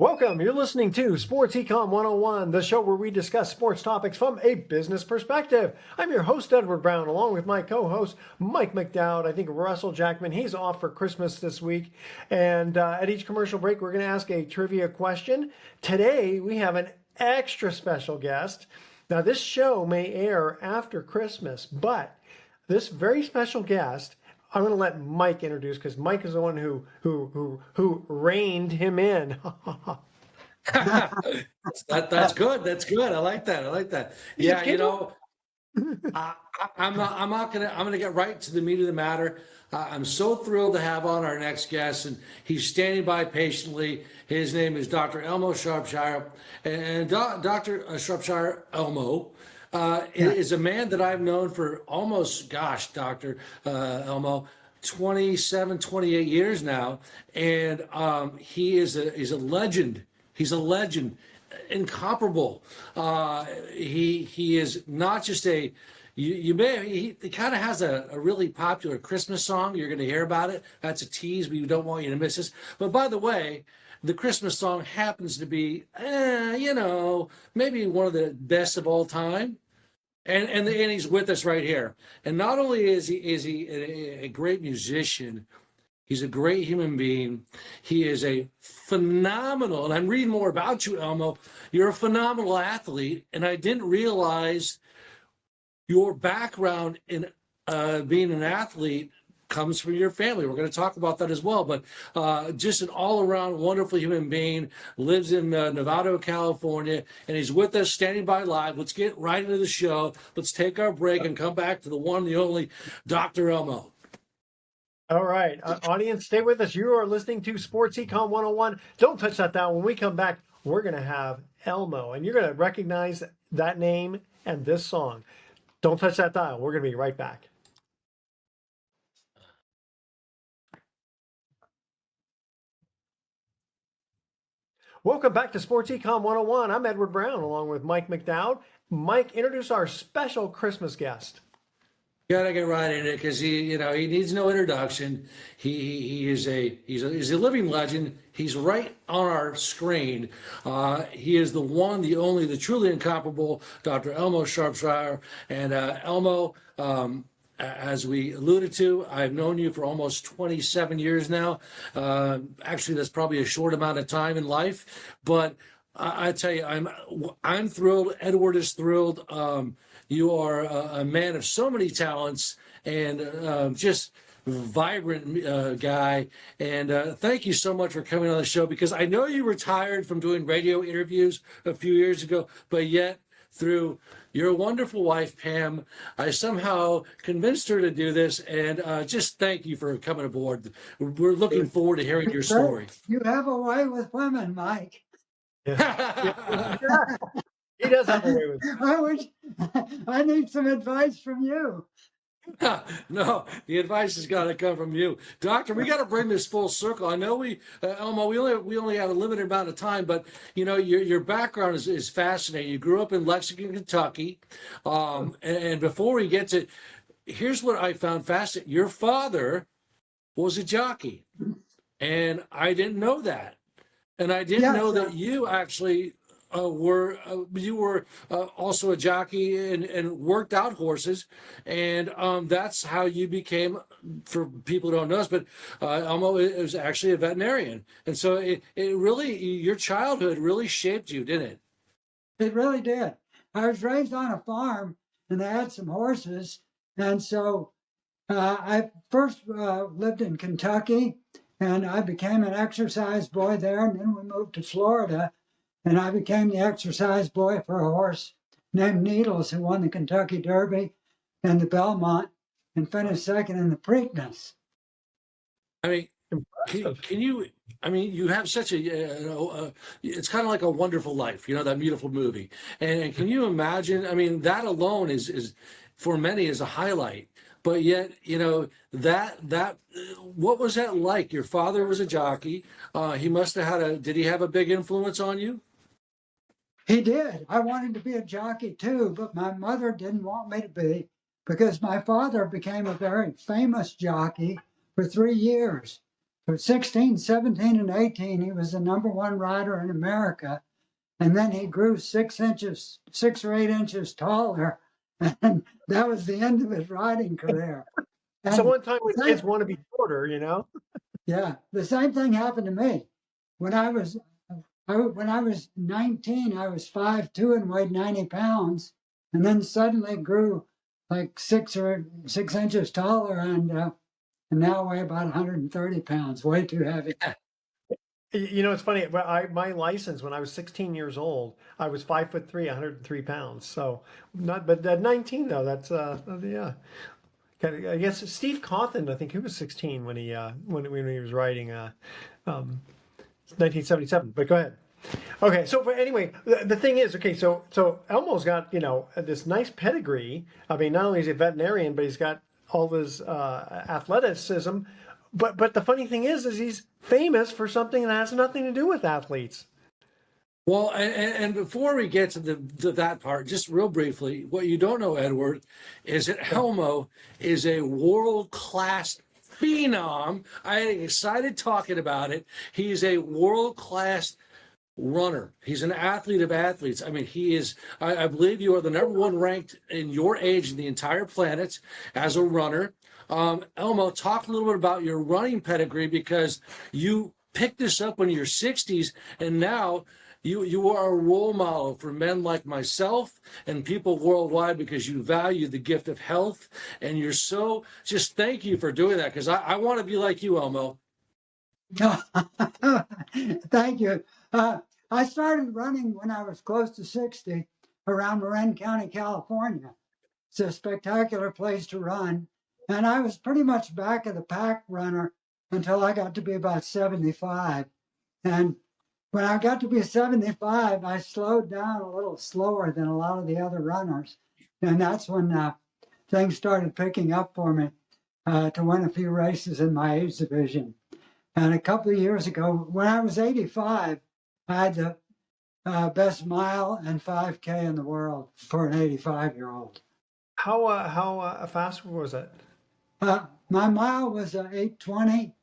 Welcome. You're listening to Sports Econ 101, the show where we discuss sports topics from a business perspective. I'm your host, Edward Brown, along with my co-host, Mike McDowd. I think Russell Jackman, he's off for Christmas this week. And at each commercial break, we're going to ask a trivia question. Today, we have an extra special guest. Now, this show may air after Christmas, but this very special guest, I'm going to let Mike introduce because Mike is the one who reined him in. That's good. That's good. I like that. Yeah, I'm gonna get right to the meat of the matter. I'm so thrilled to have on our next guest, and he's standing by patiently. His name is Dr. Elmo Shropshire, and Dr. Shropshire Elmo is a man that I've known for almost, Dr. Elmo, 27, 28 years now, and he's a legend. He's a legend, incomparable. He is not just a. He kind of has a really popular Christmas song. You're going to hear about it. That's a tease. We don't want you to miss this. But by the way, the Christmas song happens to be, maybe one of the best of all time. And he's with us right here. And not only is he a great musician, he's a great human being. He is a phenomenal, and I'm reading more about you, Elmo. You're a phenomenal athlete, and I didn't realize your background in being an athlete comes from your family. We're going to talk about that as well, but just an all-around wonderful human being, lives in Nevada, California, and he's with us standing by live. Let's get right into the show. Let's take our break and come back to the one, the only Dr. Elmo. All right, audience, stay with us. You are listening to Sports Econ 101. Don't touch that dial. When we come back, we're going to have Elmo, and you're going to recognize that name and this song. Don't touch that dial. We're going to be right back. Welcome back to Sports Econ 101. I'm Edward Brown along with Mike McDowd. Mike, introduce our special Christmas guest. Gotta get right in it because he needs no introduction. He's a living legend. He's right on our screen. He is the one, the only, the truly incomparable Dr. Elmo Shropshire. And Elmo, as we alluded to, I've known you for almost 27 years now. Actually, that's probably a short amount of time in life, but I tell you, I'm thrilled. Edward is thrilled. You are a man of so many talents and just vibrant guy. And thank you so much for coming on the show, because I know you retired from doing radio interviews a few years ago, but yet through your wonderful wife, Pam, I somehow convinced her to do this. And just thank you for coming aboard. We're looking forward to hearing your story. You have a way with women, Mike. Yeah. He does have a way with I need some advice from you. No, the advice has got to come from you, Doctor. We got to bring this full circle. I know Elmo, we only have a limited amount of time, but your background is fascinating. You grew up in Lexington, Kentucky, and before we get to, here's what I found fascinating: your father was a jockey, and I didn't know that, and I didn't know that you actually. You were also a jockey and worked out horses, and that's how you became, for people who don't know us, but Elmo is actually a veterinarian. And so it really, your childhood really shaped you, didn't it? It really did. I was raised on a farm, and I had some horses, and so I first lived in Kentucky, and I became an exercise boy there, and then we moved to Florida. And I became the exercise boy for a horse named Needles, who won the Kentucky Derby and the Belmont and finished second in the Preakness. I mean, can you, you have such a, it's kind of like A Wonderful Life, that beautiful movie. And can you imagine, that alone is for many is a highlight. But yet, that what was that like? Your father was a jockey. He must have did he have a big influence on you? He did. I wanted to be a jockey too, but my mother didn't want me to be, because my father became a very famous jockey for 3 years. for 16, 17, and 18, he was the #1 rider in America. And then he grew 6 inches, 6 or 8 inches taller. And that was the end of his riding career. So And one time when kids same, want to be shorter, you know? yeah, the same thing happened to me. When when I was 19, I was 5'2" and weighed 90 pounds, and then suddenly grew like 6 inches taller, and now weigh about 130 pounds, way too heavy. You know, it's funny. My license when I was 16 years old, I was 5'3", 103 pounds. So not, but at 19 though, that's yeah. I guess Steve Cawthon, I think he was 16 when when he was riding 1977. But go ahead. Okay, so but anyway, the thing is, okay, so Elmo's got this nice pedigree. I mean, not only is he a veterinarian, but he's got all this athleticism. But the funny thing is he's famous for something that has nothing to do with athletes. Well, and before we get to that part, just real briefly, what you don't know, Edward, is that Elmo is a world-class phenom. I am excited talking about it. He's a world-class runner. He's an athlete of athletes. I mean, he is, I believe you are the #1 ranked in your age in the entire planet as a runner. Elmo, talk a little bit about your running pedigree, because you picked this up in your 60s, and now you are a role model for men like myself and people worldwide, because you value the gift of health. And you're so, just thank you for doing that, because I want to be like you, Elmo. Thank you. I started running when I was close to 60 around Marin County, California. It's a spectacular place to run. And I was pretty much back of the pack runner until I got to be about 75. And when I got to be 75, I slowed down a little slower than a lot of the other runners. And that's when things started picking up for me to win a few races in my age division. And a couple of years ago, when I was 85, I had the best mile and 5K in the world for an 85-year-old. How fast was it? My mile was 8:20,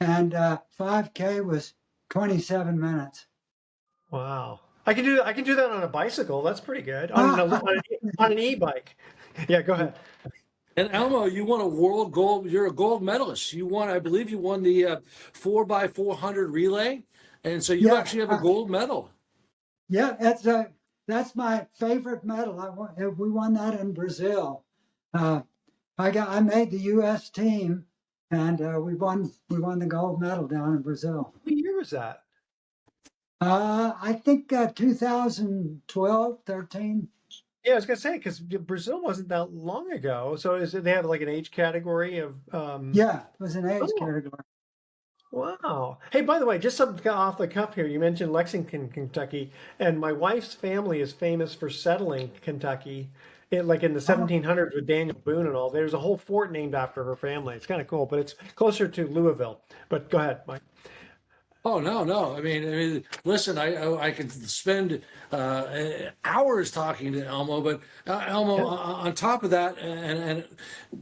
and 5K was 27 minutes. Wow. I can do that on a bicycle. That's pretty good. On an e-bike. Yeah, go ahead. And Elmo, you won a world gold. You're a gold medalist. You won, I believe, you won the 4x400 relay, and so you Yeah, actually have a gold medal. yeah, that's my favorite medal. We won that in Brazil. Uh, I made the U.S. team, and we won the gold medal down in Brazil. What year was that? I think 2012, 13. Yeah, I was gonna say because Brazil wasn't that long ago. So they have like an age category of Yeah, it was an age Oh, category. wow. Hey, by the way, just something off the cuff here. You mentioned Lexington, Kentucky, and my wife's family is famous for settling Kentucky. Like in the Oh, 1700s with Daniel Boone and all. There's a whole fort named after her family. It's kind of cool, but it's closer to Louisville. But go ahead, Mike. Oh no, no. I mean, listen. I could spend hours talking to Elmo, but Elmo, Yeah. on top of that, and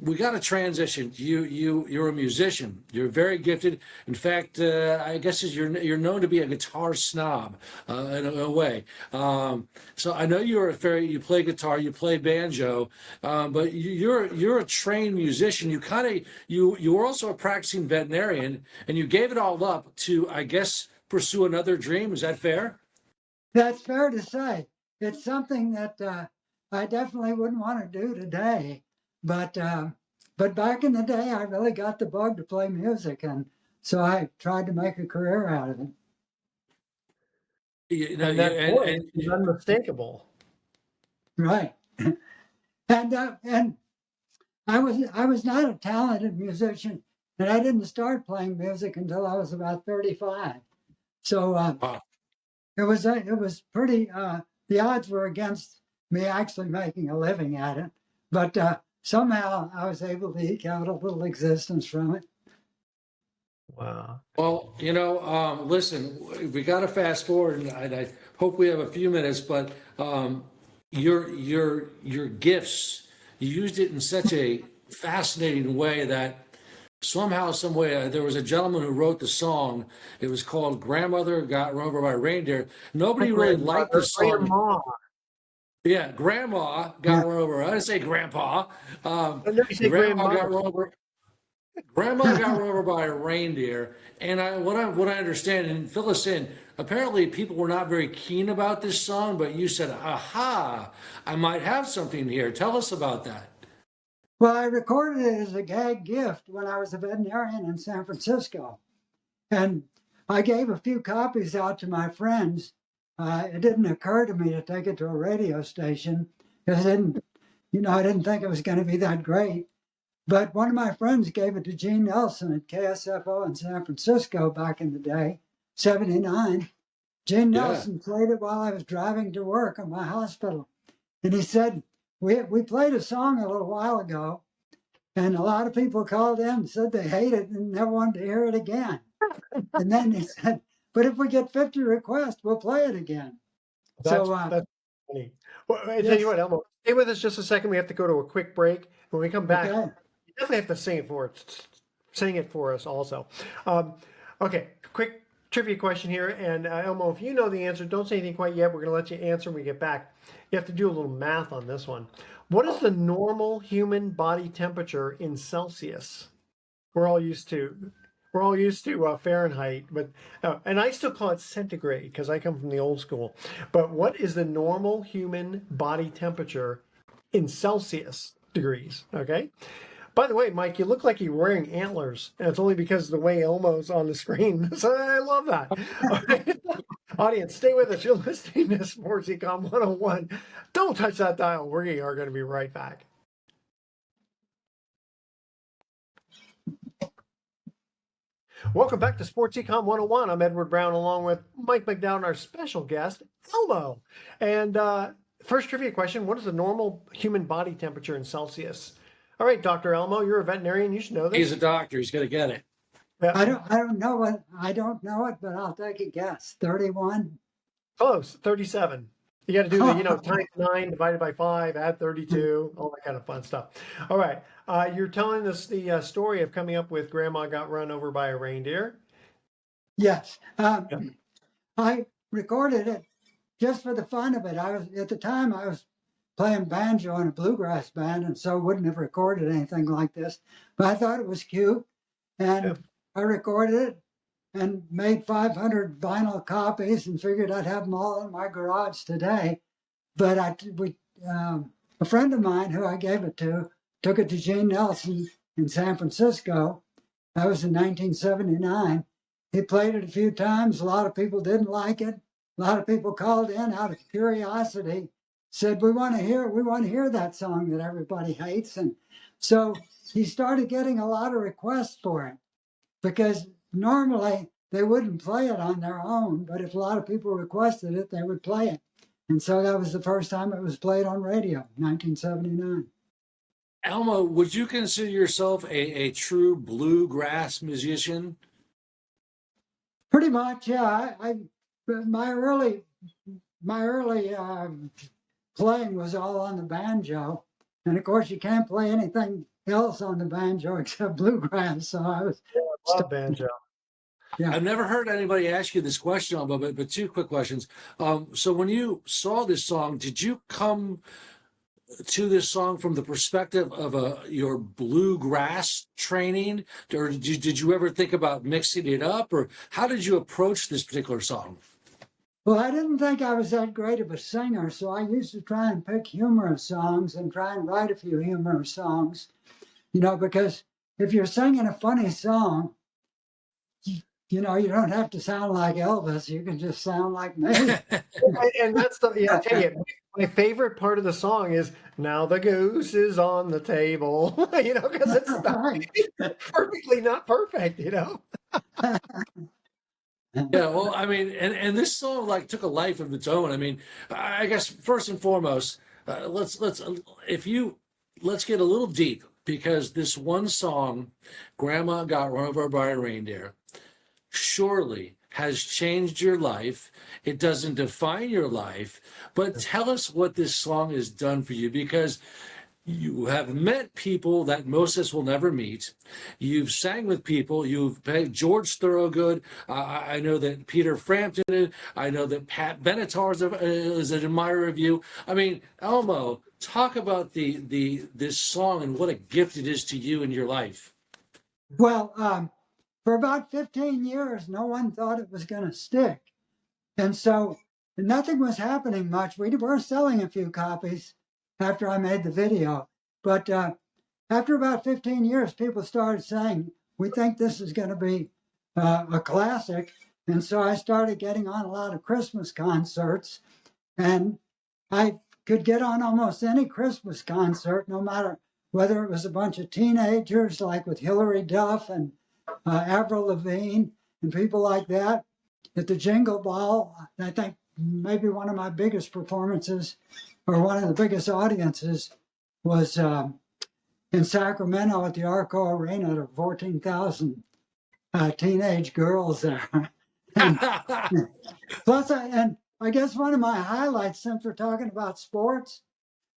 we got to transition. You're a musician. You're very gifted. In fact, I guess you're known to be a guitar snob in a way. So I know you play guitar, you play banjo, but you're a trained musician. You were also a practicing veterinarian, and you gave it all up to, I guess, pursue another dream. Is that fair? that's fair to say. It's something that I definitely wouldn't want to do today, but but back in the day, I really got the bug to play music, and so I tried to make a career out of it. You know, And that and, voice and is unmistakable. Right. And I was not a talented musician, and I didn't start playing music until I was about 35. So wow. it was pretty. The odds were against me actually making a living at it, but somehow I was able to eke out a little existence from it. Wow. Well, listen, we got to fast forward, and I hope we have a few minutes. But your gifts, you used it in such a fascinating way that somehow, some way, there was a gentleman who wrote the song. It was called "Grandmother Got Run Over by a Reindeer." My Nobody really liked the grandmother, song. grandma. Yeah, Grandma got Yeah. run over. I didn't say Grandpa. And then you say Grandma grandma. got run over. Grandma got run over by a reindeer, and what I understand, and fill us in. Apparently, people were not very keen about this song, but you said, "Aha! I might have something here." Tell us about that. Well, I recorded it as a gag gift when I was a veterinarian in San Francisco. And I gave a few copies out to my friends. It didn't occur to me to take it to a radio station because I didn't think it was going to be that great. But one of my friends gave it to Gene Nelson at KSFO in San Francisco back in the day, 79. Gene Yeah, Nelson played it while I was driving to work at my hospital. And he said, we played a song a little while ago, and a lot of people called in and said they hate it and never wanted to hear it again. And then he said, but if we get 50 requests, we'll play it again. That's So, that's funny. Well, I tell you yes, what, Elmo, stay with us just a second. We have to go to a quick break. When we come back, okay. you definitely have to sing it for us also. Um, okay, quick trivia question here, and Elmo, if you know the answer, don't say anything quite yet. We're going to let you answer when we get back. You have to do a little math on this one. What is the normal human body temperature in Celsius? We're all used to Fahrenheit, but and I still call it centigrade because I come from the old school. But what is the normal human body temperature in Celsius degrees? Okay. By the way, Mike, you look like you're wearing antlers, and it's only because of the way Elmo's on the screen. So I love that. All right. Audience, stay with us. You're listening to Sports Econ 101. Don't touch that dial. We are going to be right back. Welcome back to Sports Econ 101. I'm Edward Brown along with Mike McDowell and our special guest, Elmo. And first trivia question, what is the normal human body temperature in Celsius? All right, Dr. Elmo, you're a veterinarian. You should know this. he's a doctor. He's going to get it. Yeah, I don't know it, but I'll take a guess. 31. close, 37. You got to do the, times 9 divided by 5, add 32, all that kind of fun stuff. All right. You're telling us the story of coming up with Grandma Got Run Over by a Reindeer. Yes. Yeah. I recorded it just for the fun of it. At the time I was playing banjo in a bluegrass band, and so wouldn't have recorded anything like this. But I thought it was cute, and Yeah. I recorded it and made 500 vinyl copies and figured I'd have them all in my garage today. But a friend of mine who I gave it to took it to Gene Nelson in San Francisco. That was in 1979. He played it a few times. A lot of people didn't like it. A lot of people called in out of curiosity, said, we want to hear that song that everybody hates. And so he started getting a lot of requests for it because normally they wouldn't play it on their own, but if a lot of people requested it, they would play it. And so that was the first time it was played on radio, 1979. Elmo, would you consider yourself a true bluegrass musician? Pretty much, yeah. My early playing was all on the banjo, and of course you can't play anything else on the banjo except bluegrass. So I was, Love banjo. yeah. I've never heard anybody ask you this question, but two quick questions. So when you saw this song, did you come to this song from the perspective of your bluegrass training, or did you ever think about mixing it up, or how did you approach this particular song? Well, I didn't think I was that great of a singer, so I used to try and pick humorous songs and try and write a few humorous songs, because if you're singing a funny song, you don't have to sound like Elvis. You can just sound like me. And that's I tell you, my favorite part of the song is "Now the goose is on the table," because it's Right. perfectly not perfect, Yeah, well, I mean, and this song like took a life of its own. I mean, I guess first and foremost, let's let's get a little deep because this one song, "Grandma Got Run Over by a Reindeer," surely has changed your life. It doesn't define your life, but tell us what this song has done for you because you have met people that most of us will never meet. You've sang with people. You've played George Thorogood. I know that Peter Frampton. I know that Pat Benatar is an admirer of you. I mean, Elmo, talk about this song and what a gift it is to you in your life. Well, for about 15 years, no one thought it was going to stick. And so nothing was happening much. We were selling a few copies after I made the video. But after about 15 years, people started saying, we think this is going to be a classic. And so I started getting on a lot of Christmas concerts. And I could get on almost any Christmas concert, no matter whether it was a bunch of teenagers like with Hilary Duff and Avril Lavigne and people like that. At the Jingle Ball, I think maybe one of my biggest performances or one of the biggest audiences was in Sacramento at the Arco Arena. There were 14,000 teenage girls there. And plus, I guess one of my highlights, since we're talking about sports,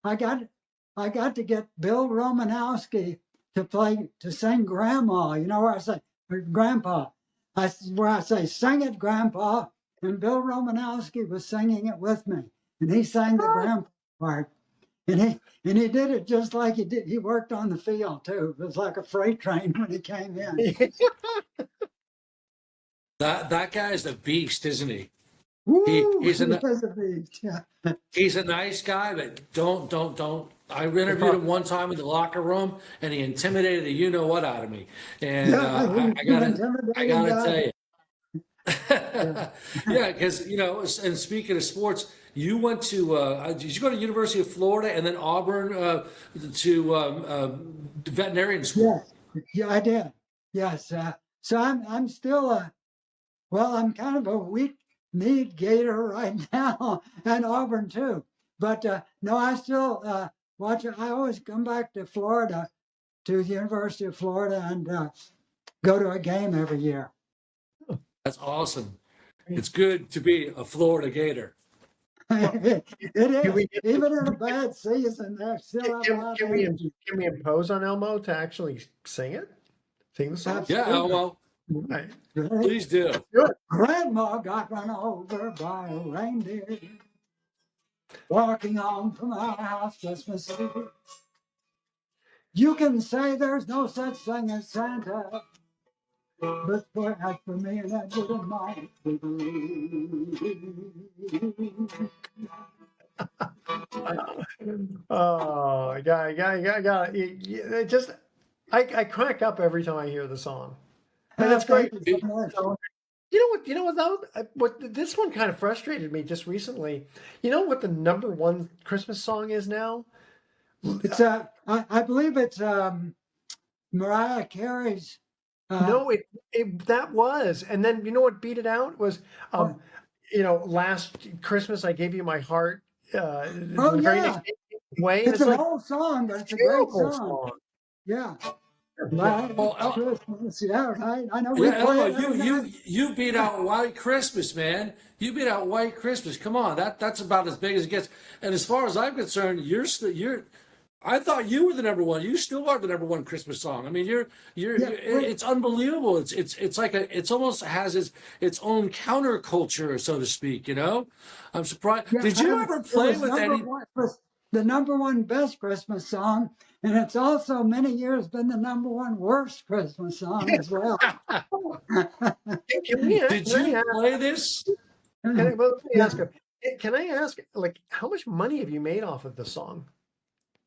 I got to get Bill Romanowski to sing Grandma. You know, where I say Grandpa, where I say sing it, Grandpa, and Bill Romanowski was singing it with me, and he sang the Grandpa part, and he did it just like he did. He worked on the field too. It was like a freight train when he came in. That guy's a beast, isn't he? Woo! He's He was a beast. Yeah. He's a nice guy, but don't. I interviewed him one time in the locker room, and he intimidated the you know what out of me. And I gotta tell you, yeah, because and speaking of sports, you went to did you go to University of Florida and then Auburn to veterinarian school? Yeah, I did. Yes. So I'm still I'm kind of a weak kneed gator right now, and Auburn too. But no, I still watch it. I always come back to Florida, to the University of Florida, and go to a game every year. That's awesome. It's good to be a Florida Gator. It is. Even in a bad season, they still have a lot of energy. Can we impose on Elmo to actually sing it? Sing the song? Yeah, Elmo, Right. please do. Grandma got run over by a reindeer walking home from our house Christmas Eve. You can say there's no such thing as Santa, but as for me, and that wouldn't mind. Oh, it just, I crack up every time I hear the song. And that's great. Thank you so much. You know what, though? What this one kind of frustrated me just recently. You know what the number one Christmas song is now? It's I believe it's Mariah Carey's. No, that was, and then you know what beat it out was, last Christmas I gave you my heart. The very Yeah. next day, way. It's It's an like old song, but it's a great terrible song. Yeah. Well, Christmas. Yeah, right. I know. yeah, Elmo, Play it every night. you beat out White Christmas, man. You beat out White Christmas. Come on, that's about as big as it gets. And as far as I'm concerned, you're. I thought you were the number one. You still are the number one Christmas song. I mean, it's unbelievable. It's like it's almost has its own counterculture, so to speak. I'm surprised. Yeah, Did you ever play with any? It was the number one best Christmas song, and it's also many years been the number one worst Christmas song as well. Did you play this? Let me ask you. Can I ask, like, how much money have you made off of the song?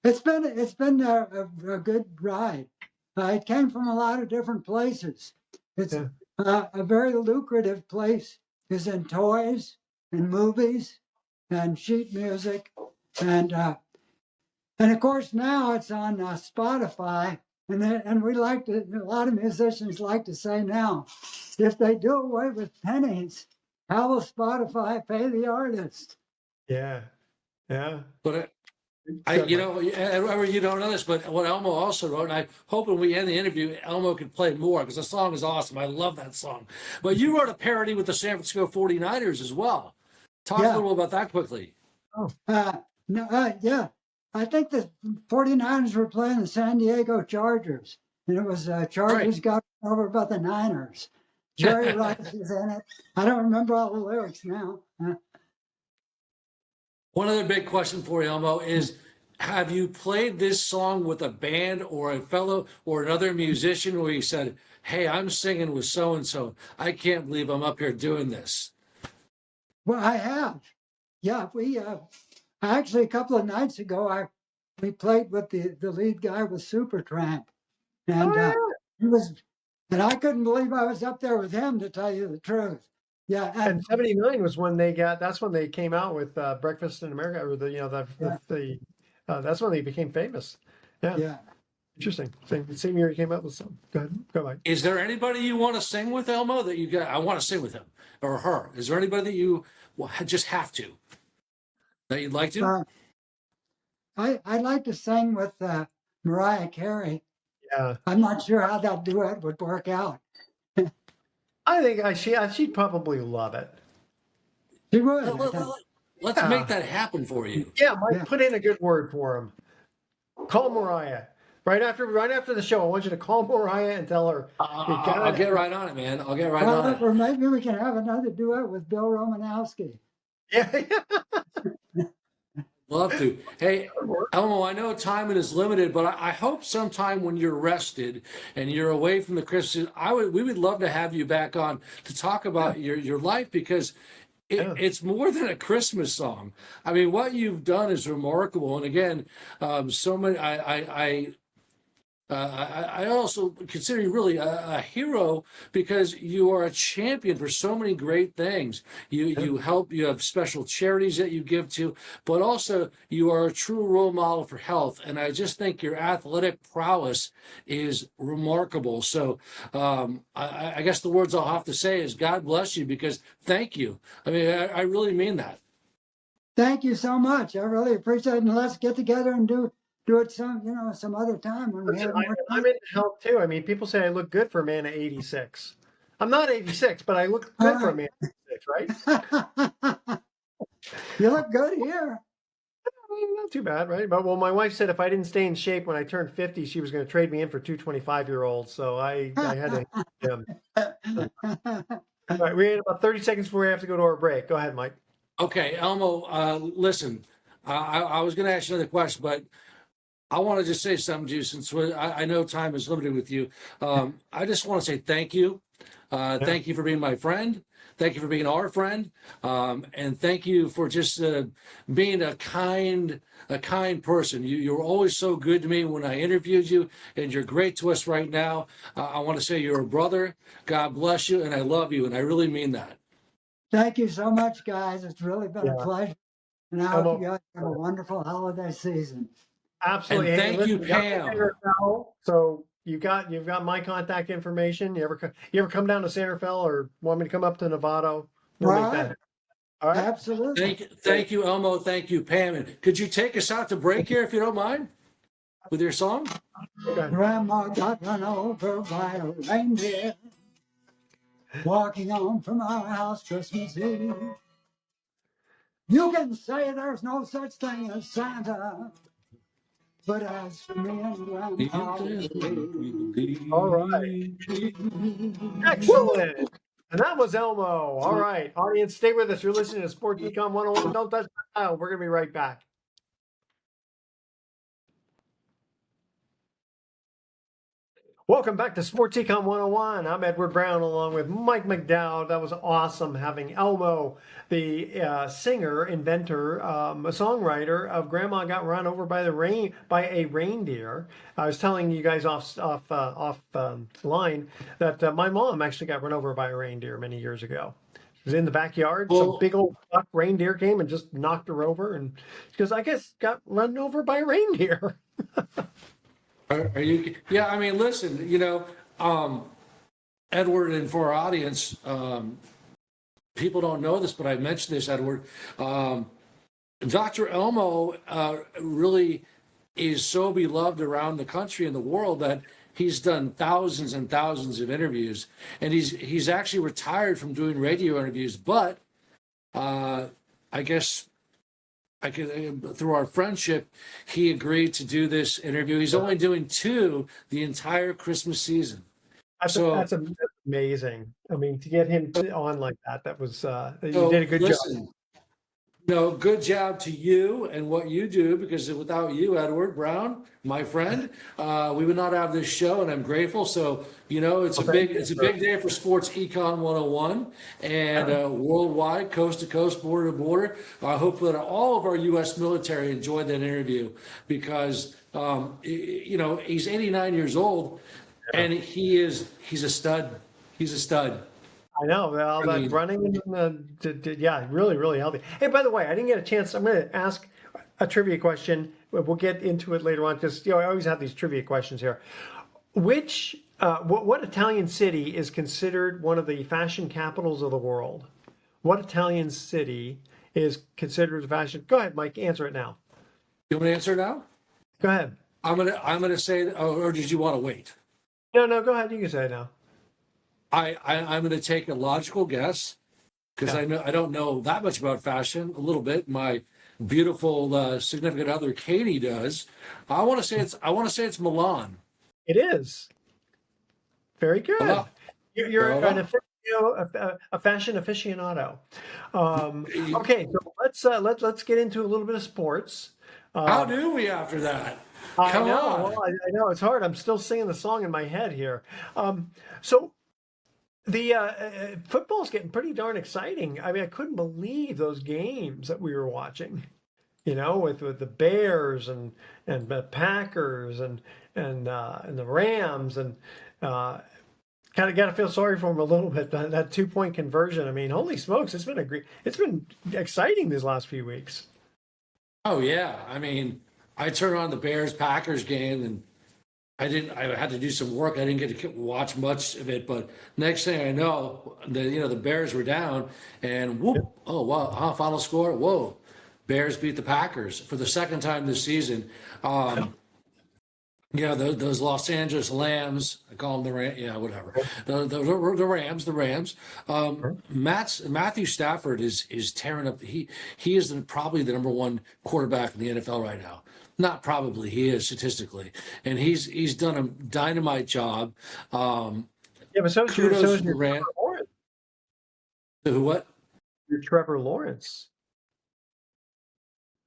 It's been a good ride. It came from a lot of different places. It's a very lucrative place. Is in toys and movies and sheet music, and of course now it's on Spotify. And we like to. A lot of musicians like to say now, if they do away with pennies, how will Spotify pay the artist? Yeah, yeah. But you don't know this, but what Elmo also wrote, and I hope when we end the interview, Elmo could play more because the song is awesome. I love that song. But you wrote a parody with the San Francisco 49ers as well. Talk a little about that quickly. Yeah. I think the 49ers were playing the San Diego Chargers, and it was Chargers got over by the Niners. Jerry Rice is in it. I don't remember all the lyrics now. One other big question for you, Elmo, is have you played this song with a band or a fellow or another musician where you said, hey, I'm singing with so and so. I can't believe I'm up here doing this. Well, I have. Yeah, we actually a couple of nights ago, we played with the lead guy with Supertramp, and he was, and I couldn't believe I was up there with him, to tell you the truth. Yeah, And 79 was when that's when they came out with Breakfast in America, or that's when they became famous. Yeah. Yeah. Interesting. Same year he came out with some. Go ahead. Go ahead. Is there anybody you want to sing with, Elmo, that you got? I want to sing with him or her. Is there anybody that you just have to, that you'd like to? I'd like to sing with Mariah Carey. Yeah. I'm not sure how that duet would work out. I think she'd probably love it. She would. Let's make that happen for you. Yeah, Mike, put in a good word for him. Call Mariah. Right after the show, I want you to call Mariah and tell her. I'll get right on it, man. I'll get right on it. Or maybe we can have another duet with Bill Romanowski. Yeah. Love to. Hey, Elmo, I know time is limited, but I hope sometime when you're rested and you're away from the Christmas, we would love to have you back on to talk about your life, because it's more than a Christmas song. I mean, what you've done is remarkable. And again, so many, I also consider you really a hero, because you are a champion for so many great things. You help, you have special charities that you give to, but also you are a true role model for health. And I just think your athletic prowess is remarkable. So I guess the words I'll have to say is God bless you, because thank you. I mean, I really mean that. Thank you so much. I really appreciate it. And let's get together and do it some other time when we have more time. I'm into health too. I mean, people say I look good for a man at 86. I'm not 86, but I look good for a man at 86, right? You look good here. Not too bad, right? But my wife said if I didn't stay in shape when I turned 50, she was going to trade me in for two 25-year-olds. So I had to. All right, we had about 30 seconds before we have to go to our break. Go ahead, Mike. Okay, Elmo, listen, I was going to ask you another question, but I want to just say something to you, since I know time is limited with you. I just want to say thank you. Thank you for being my friend. Thank you for being our friend. And thank you for just being a kind person. You were always so good to me when I interviewed you, and you're great to us right now. I want to say you're a brother. God bless you, and I love you, and I really mean that. Thank you so much, guys. It's really been a pleasure. And I hope you guys have a wonderful holiday season. Absolutely. And thank you, Pam. So you've got my contact information. You ever come down to Santa Fe, or want me to come up to Novato? We'll make that. All right. Absolutely. Thank you, Elmo. Thank you, Pam. And could you take us out to break here, if you don't mind, with your song? Grandma got run over by a reindeer walking home from our house Christmas Eve. You can say there's no such thing as Santa, but as for me and Grandpa, all right. Excellent. And that was Elmo. All right. Audience, stay with us. You're listening to Sports Econ 101. Don't touch the dial. We're going to be right back. Welcome back to Sports Econ 101. I'm Edward Brown along with Mike McDowd. That was awesome having Elmo, the singer, inventor, songwriter of Grandma Got Run Over by a Reindeer. I was telling you guys off line that my mom actually got run over by a reindeer many years ago. She was in the backyard. Some big old buck reindeer came and just knocked her over, and because I guess got run over by a reindeer. Are you? Yeah, I mean, listen, Edward, and for our audience, people don't know this, but I mentioned this, Edward. Dr. Elmo really is so beloved around the country and the world that he's done thousands and thousands of interviews, and he's actually retired from doing radio interviews, but I guess through our friendship, he agreed to do this interview. He's only doing 2 the entire Christmas season. So, That's amazing. I mean, to get him on like that, that was you did so a good job. listen, no, good job to you and what you do, because without you, Edward Brown, my friend, we would not have this show, and I'm grateful. So, it's Well, a thank big you, it's a sir. big day for Sports Econ 101, and worldwide, coast to coast, border to border. I hope that all of our U.S. military enjoyed that interview, because he's 89 years old, and he's a stud. He's a stud. I know all I that mean, running and yeah, really, really healthy. Hey, by the way, I didn't get a chance. I'm going to ask a trivia question. We'll get into it later on because I always have these trivia questions here. Which what Italian city is considered one of the fashion capitals of the world? What Italian city is considered fashion? Go ahead, Mike. Answer it now. you want me to answer now? Go ahead. I'm gonna say, or did you want to wait? No, no. Go ahead. You can say it now. I'm going to take a logical guess, because Yeah. I don't know that much about fashion. A little bit. My beautiful significant other Katie does. I want to say it's Milan. It is very good. Voilà. You're an Voilà. a fashion aficionado. Okay, so let's get into a little bit of sports. How Um, do we after that? I Come know, on. well, I know it's hard. I'm still singing the song in my head here. So the football's getting pretty darn exciting. I mean, I couldn't believe those games that we were watching. With the Bears and the Packers and the Rams and kind of got to feel sorry for them a little bit. That 2-point conversion. I mean, holy smokes, it's been exciting these last few weeks. Oh yeah. I mean, I turned on the Bears Packers game, and I had to do some work. I didn't get to watch much of it, but next thing I know, the Bears were down, and whoop! Oh wow! Final score. Whoa! Bears beat the Packers for the second time this season. Um, those Los Angeles Lambs. I call them the Rams. Yeah, whatever. The Rams. The Rams. Matthew Stafford is tearing up. He is probably the number 1 quarterback in the NFL right now. Not probably, he is statistically, and he's done a dynamite job. Yeah, but Kudos is to the your Rams. Trevor Lawrence. Who what? Your Trevor Lawrence.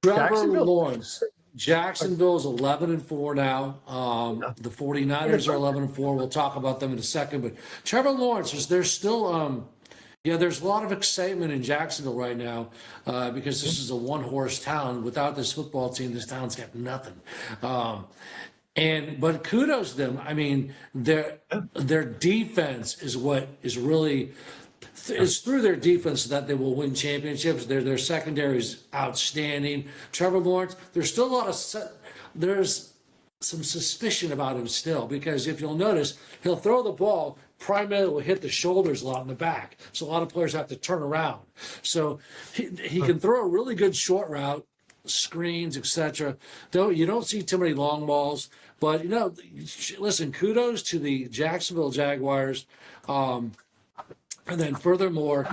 Trevor Jacksonville. Lawrence. Jacksonville's 11-4 now. The 49ers are 11-4. We'll talk about them in a second. But Trevor Lawrence there's still there's a lot of excitement in Jacksonville right now, because this is a one-horse town. Without this football team, this town's got nothing. But kudos to them. I mean, their defense is what is really. It's through their defense that they will win championships. Their secondary is outstanding. Trevor Lawrence, there's still a lot of there's some suspicion about him still, because if you'll notice, he'll throw the ball, primarily will hit the shoulders a lot in the back. So a lot of players have to turn around. So he can throw a really good short route, screens, etc. You don't see too many long balls, but listen, kudos to the Jacksonville Jaguars. And then furthermore,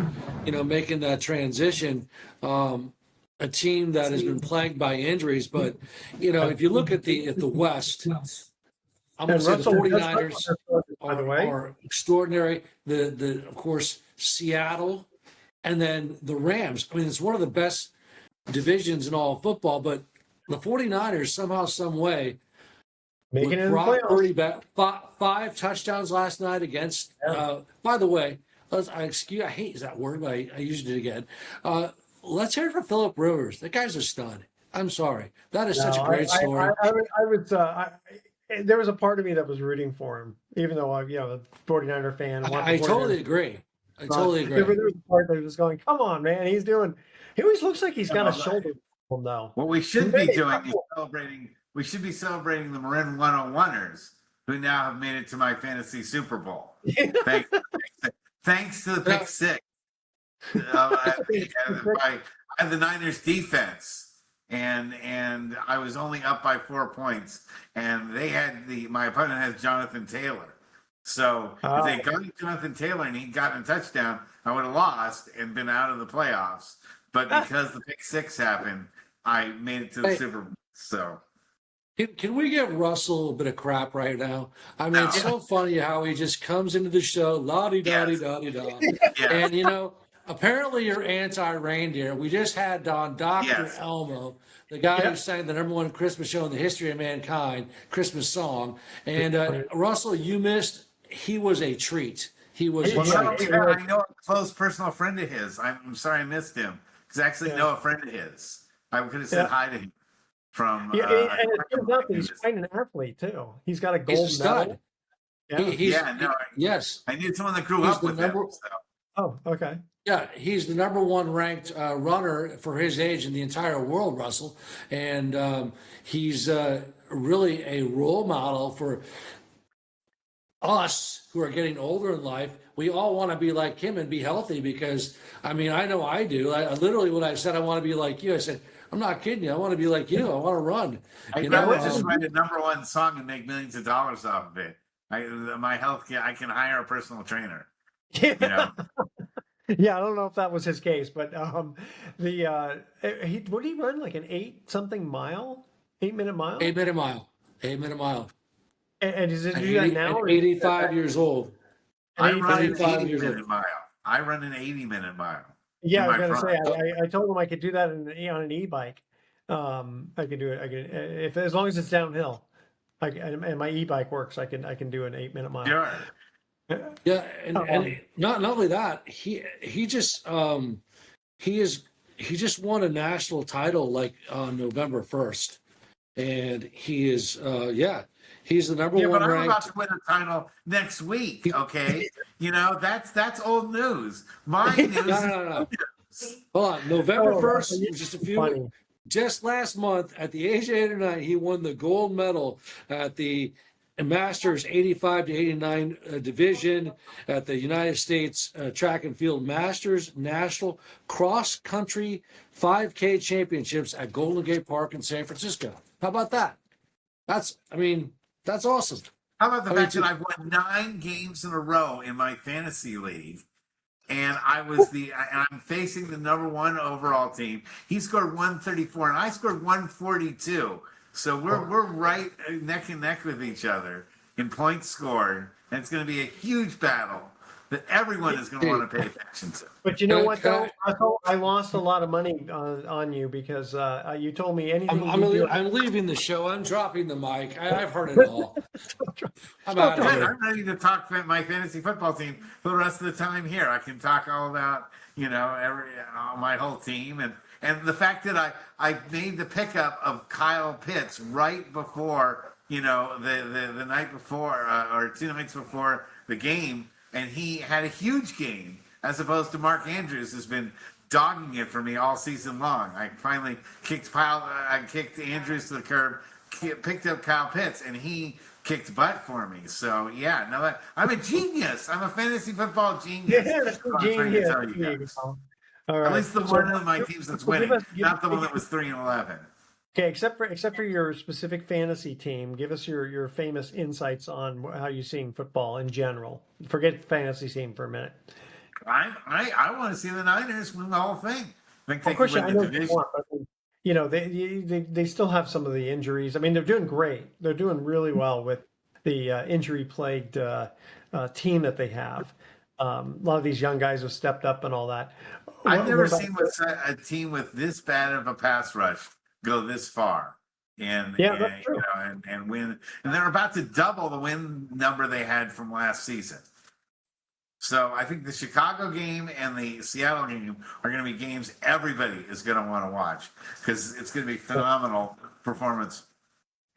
making that transition, a team that has been plagued by injuries. But, if you look at the West, I'm going to say the 49ers by the way. are extraordinary. Of course, Seattle, and then the Rams. I mean, it's one of the best divisions in all of football, but the 49ers somehow, some way, Making it in the Brock playoffs. Purdy back, 5 touchdowns last night against, by the way, I hate that word, but I used it again. Let's hear it for Phillip Rivers. That guy's a stud. I'm sorry. That is such a great story. There was a part of me that was rooting for him, even though I'm, a 49er fan. I totally agree. I totally agree. There was a part that was going, come on, man. He always looks like he's got a shoulder problem, though. What we should be doing is celebrating. We should be celebrating the Marin 101ers, who now have made it to my fantasy Super Bowl. Thanks to the pick six. I had the Niners defense, and I was only up by 4 points, and my opponent has Jonathan Taylor. So if they got Jonathan Taylor and he'd gotten a touchdown, I would have lost and been out of the playoffs. But because the pick six happened, I made it to the Hey. Super Bowl. So Can we give Russell a bit of crap right now? I mean, it's no, so funny how he just comes into the show, la di da di yes, da di da. yes, And, apparently you're anti reindeer. We just had on Dr. yes. Elmo, the guy who Yeah. sang the #1 Christmas show in the history of mankind, Christmas song. And Russell, you missed, he was a treat. He was a Well, not treat. only that, I know a close personal friend of his. I'm sorry I missed him. Because I actually know a friend of his. I could have said Yeah. hi to him from. Yeah, and it turns out that he's Yes. quite an athlete too. He's got a He's a gold stud. medal. Yeah. Yeah, no, Yes. I knew someone that grew He's up the with number. him. So. Oh, okay. Yeah, he's the #1 ranked runner for his age in the entire world, Russell, and he's really a role model for us who are getting older in life. We all want to be like him and be healthy because, I mean, I know I do. I literally, when I said I want to be like you, I said, I'm not kidding you. I want to be like you. I want to run. I'd rather just write a #1 song and make millions of dollars off of it. My health, I can hire a personal trainer. Yeah. You know, Yeah, I don't know if that was his case, but would he run like an 8-something mile, 8-minute mile? 8-minute mile. 8-minute mile. And does it At do that 80 now? at or is it 85 years old. I run an 85 years 80-minute mile. I run an 80-minute mile. Yeah, I was in my gonna say. prime. I told him I could do that on an e-bike. I could do it. I could if as long as it's downhill. And my e-bike works. I can do an 8-minute mile. Sure. Yeah, and, Oh, and not only that, he just he just won a national title like on November 1st, and he is he's the number Yeah, one but I'm about ranked. to win a title next week. Okay, that's old news. My news. No, no, no, no. Hold on, November Oh, 1st, that's just a few. funny. Just last month, at the age of 89, he won the gold medal at the Masters 85 to 89 division at the United States Track and Field Masters National Cross Country 5K Championships at Golden Gate Park in San Francisco. How about that? That's awesome. How about the I mean, fact that I've won 9 games in a row in my fantasy league, and I'm facing the #1 overall team. He scored 134, and I scored 142. So we're right neck and neck with each other in points scored, and it's going to be a huge battle that everyone is going to want to pay attention to. But you know what, Can though? I lost a lot of money on you because you told me anything you do. I'm leaving the show. I'm dropping the mic. I've heard it all. I'm out of Good. here. I'm ready to talk my fantasy football team for the rest of the time here. I can talk all about my whole team and the fact that I made the pickup of Kyle Pitts right before the night before or 2 nights before the game, and he had a huge game as opposed to Mark Andrews has been dogging it for me all season long. I finally kicked Andrews to the curb, picked up Kyle Pitts, and he kicked butt for me. So yeah, no, I'm a genius. I'm a fantasy football genius. Yeah, that's I'm trying to genius. tell you guys. All At right. least the one of my teams that's winning, not the one that was 3-11. Okay, except for your specific fantasy team, give us your famous insights on how you're seeing football in general. Forget fantasy team for a minute. I want to see the Niners win the whole thing. I think they Of course, can I win know the you division. want, but they still have some of the injuries. I mean, they're doing great. They're doing really well with the injury plagued team that they have. A lot of these young guys have stepped up and all that. I've never What about- seen a team with this bad of a pass rush go this far and Yeah, that's true. and win. And they're about to double the win number they had from last season. So I think the Chicago game and the Seattle game are going to be games everybody is going to want to watch because it's going to be phenomenal performance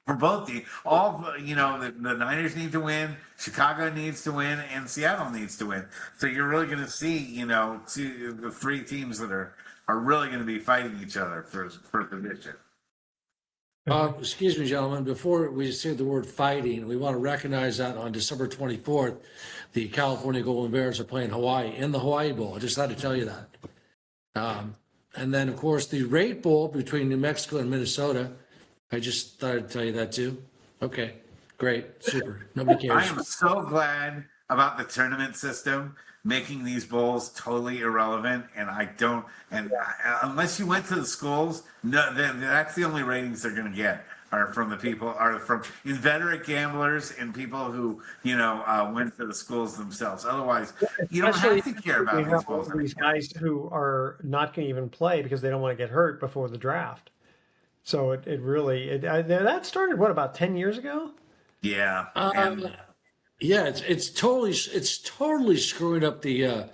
for both teams. The Niners need to win, Chicago needs to win, and Seattle needs to win. So you're really going to see, the 3 teams that are really going to be fighting each other for position. Excuse me, gentlemen, before we say the word fighting, we want to recognize that on December 24th, the California Golden Bears are playing Hawaii in the Hawaii Bowl. I just had to tell you that. And then, of course, the Rate Bowl between New Mexico and Minnesota. I just thought I'd tell you that too. Okay, great, super. Nobody I cares. am so glad about the tournament system making these bowls totally irrelevant. And I don't, and unless you went to the schools, no, then that's the only ratings they're going to get are from the people, are from inveterate gamblers and people who, went to the schools themselves. Otherwise, you don't Especially have to care we about have these all bowls of these anymore. guys who are not going to even play because they don't want to get hurt before the draft. So it really that started what, about 10 years ago? Yeah. Um, And yeah, it's totally screwing up the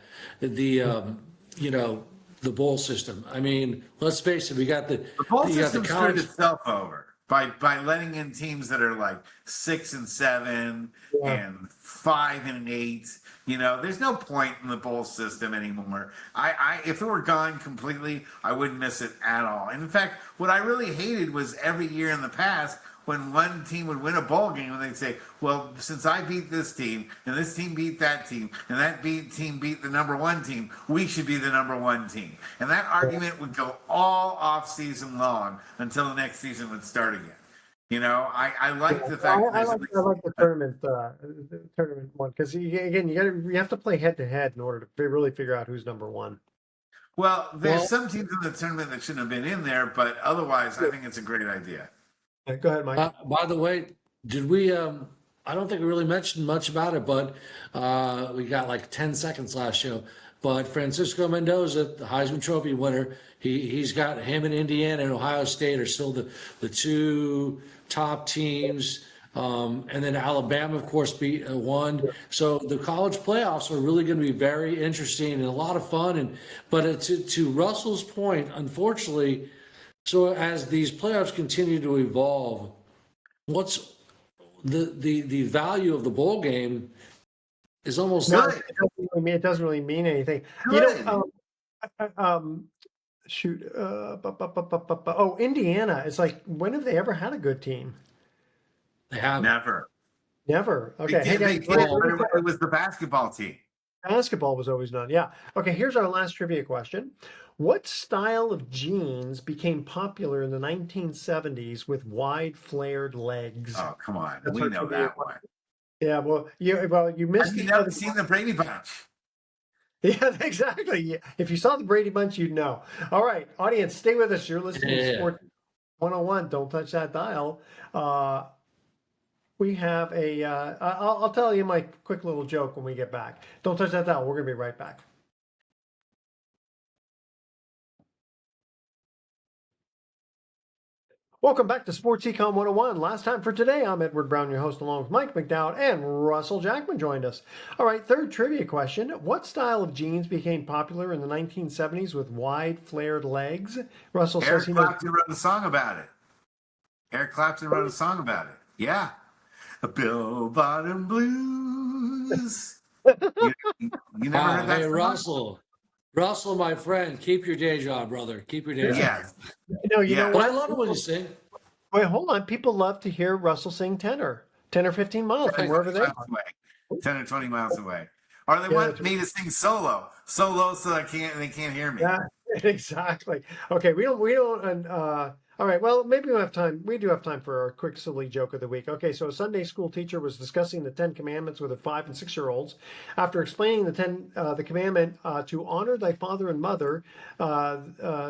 bowl system. I mean, let's face it, the bowl you got the system screwed college. itself over by letting in teams that are like 6-7 Yeah. and 5-8. There's no point in the bowl system anymore. If it were gone completely, I wouldn't miss it at all. And in fact, what I really hated was every year in the past when one team would win a bowl game and they'd say, well, since I beat this team and this team beat that team and that team beat the number one team, we should be the number one team. And that argument would go all off season long until the next season would start again. I like the fact that there's I like the tournament one because again you have to play head to head in order to really figure out who's number one. well, there's Well, some teams in the tournament that shouldn't have been in there, but otherwise, I think it's a great idea. Go ahead, Mike. by the way, did we? I don't think we really mentioned much about it, but we got like 10 seconds last show. But Francisco Mendoza, the Heisman Trophy winner, he's got him and Indiana and Ohio State are still the two top teams. And then Alabama, of course, beat won. So the college playoffs are really going to be very interesting and a lot of fun. But to Russell's point, unfortunately, so as these playoffs continue to evolve, what's the value of the bowl game is almost No, Good. it doesn't really mean anything. Good. Shoot. Oh, Indiana. It's like, when have they ever had a good team? they have. Never. Never. They Okay. Hey, did, they guys, did, but it was the basketball team. basketball was always done. Yeah. Okay. Here's our last trivia question. What style of jeans became popular in the 1970s with wide flared legs? Oh, come on. That's We our know trivia that one. one. Yeah. Well, you missed Have you the never other. seen the Brady Bunch? Yeah, exactly. Yeah. If you saw the Brady Bunch, you'd know. All right, audience, stay with us. You're listening to Yeah. Sports 101. Don't touch that dial. We have I'll tell you my quick little joke when we get back. Don't touch that dial. We're going to be right back. Welcome back to Sports Econ 101. Last time for today, I'm Edward Brown, your host, along with Mike McDowd and Russell Jackman joined us. All right, third trivia question. What style of jeans became popular in the 1970s with wide flared legs? Russell says Eric he knows. Clapton wrote a song about it. Eric Clapton wrote a song about it. Yeah. Bill Bottom Blues. You never Wow. heard that Hey, song? Russell, my friend, keep your day job, brother. Keep your day job. Yes. No, you know Yeah. But I what? love it when you sing. Wait, hold on. People love to hear Russell sing tenor, 10 or 15 miles from wherever they are. Miles away. 10 or 20 miles away. Or they Yeah, want that's me to sing solo so they can't hear me. Yeah, exactly. Okay, we don't, all right, well, maybe we'll have time. We do have time for our quick silly joke of the week. Okay, so a Sunday school teacher was discussing the 10 commandments with her 5 and 6-year-olds. After explaining the commandment to honor thy father and mother,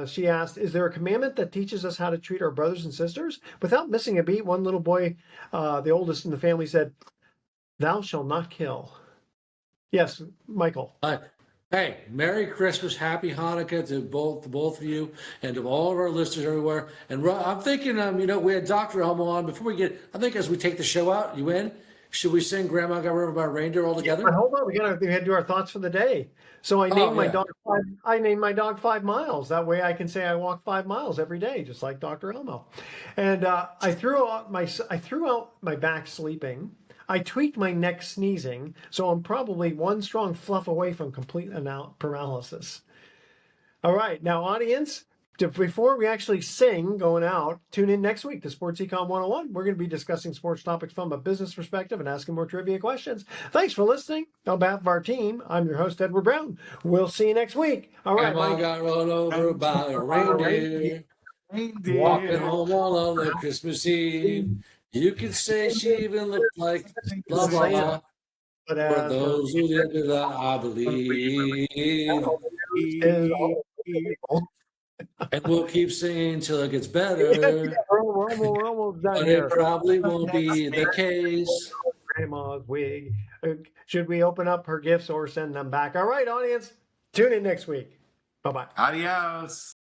she asked, is there a commandment that teaches us how to treat our brothers and sisters? Without missing a beat, one little boy, the oldest in the family, said, thou shalt not kill. Yes, Michael. Hey, Merry Christmas, Happy Hanukkah to both of you and to all of our listeners everywhere. And I'm thinking, we had Dr. Elmo on before we get. I think as we take the show out, you in? Should we sing "Grandma Got Run Over by a Reindeer" all together? But hold on, we gotta do our thoughts for the day. So I named my dog. I named my dog 5 miles. That way I can say I walk 5 miles every day, just like Dr. Elmo. And I threw out my back sleeping. I tweaked my neck sneezing, so I'm probably one strong fluff away from complete paralysis. All right, now audience, before we actually sing going out, tune in next week to Sports Econ 101. We're going to be discussing sports topics from a business perspective and asking more trivia questions. Thanks for listening. On behalf of our team, I'm your host, Edward Brown. We'll see you next week. All right, Grandma Mike. got run over by a reindeer. Walking home on the Christmas Eve. You could say she even looked like blah blah blah. But For as for those who live without, I believe. is all people. And we'll keep singing till it gets Yeah, better. we're almost done But here. it probably won't be the case. Grandma's wig. Should we open up her gifts or send them back? All right, audience, tune in next week. Bye bye. Adios.